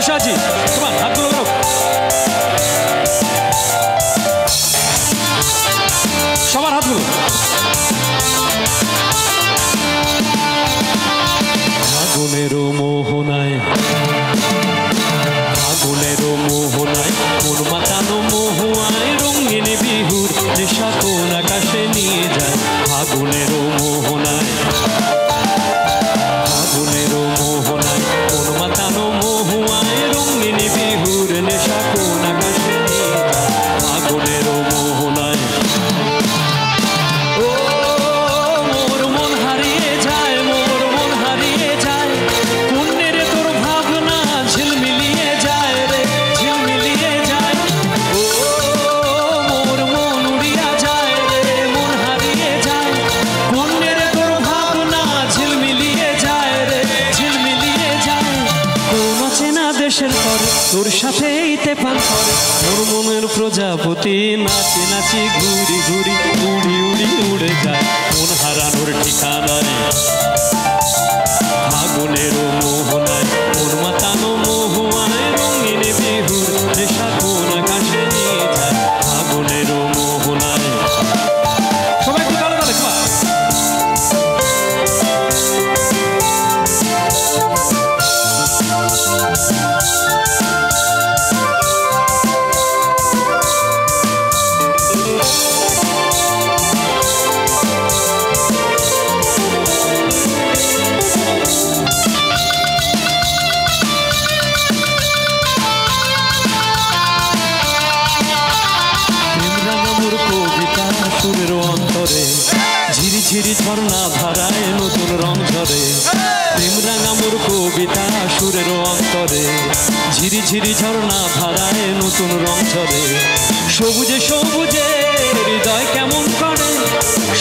বসে আছি, তোমার হাতগুলো করো। সবার হাতগুলো। আগুনেরও মোহনায়, আগুনেরও মোহনায়, মন মাতানো মহুয়ায়, রঙিন বিহুর নেশা কোন আকাশে নিয়ে যায়। আগুনেরও মোহনায়, আগুনেরও মোহনায়, মন মাতানো মহুয়ায়, রঙিন বিহুর নেশা কোন আকাশে নিয়ে যায়। আগুনেরও মোহনায় তোর সাথেই তেপান করে মোর মনের প্রজাপতি, নাচি নাচি ঘুরি ঘুরি উড়ি উড়ি উড়ে যায় মন হারানোর ঠিকানায়। আগুনেরও মোহনায়, মন মাতানো মহুয়ায়, রঙিন বিহুর নেশা কোন আকাশে নিয়ে যায়। আগুনেরও মোহনায়। সবাই একটু গালো গালে ঝিরি ঝর্ণা ধারায় নতুন রং ঝরে। প্রেম রাঙা মোর কবিতা সুরের অন্তরে, ঝিরি ঝিরি ঝর্ণা ধারায় নতুন রং ঝরে। সবুজে সবুজে হৃদয় কেমন করে,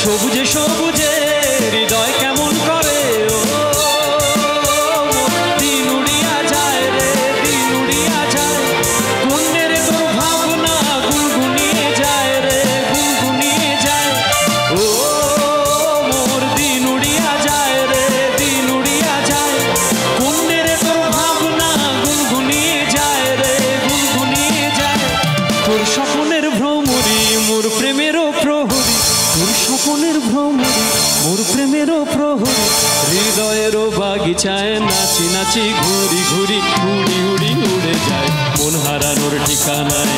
সবুজে সবুজে হৃদয় কেমন করে। দিন উড়িয়া যায় রে, দিন উড়িয়া যায়, কোনের তোর ভাবনা গুনগুনিয়ে যায় রে, গুনগুনিয়ে যায়। ও তোর স্বপ্নের ভ্রমরি মোর প্রেমেরও প্রহরী, তোর স্বপ্নের ভ্রমরি মোর প্রেমেরও প্রহরী, হৃদয়েরও বাগিচায় নাচি নাচি ঘুরি ঘুরি উড়ি উড়ি উড়ে যায় মন হারানোর ঠিকানায়।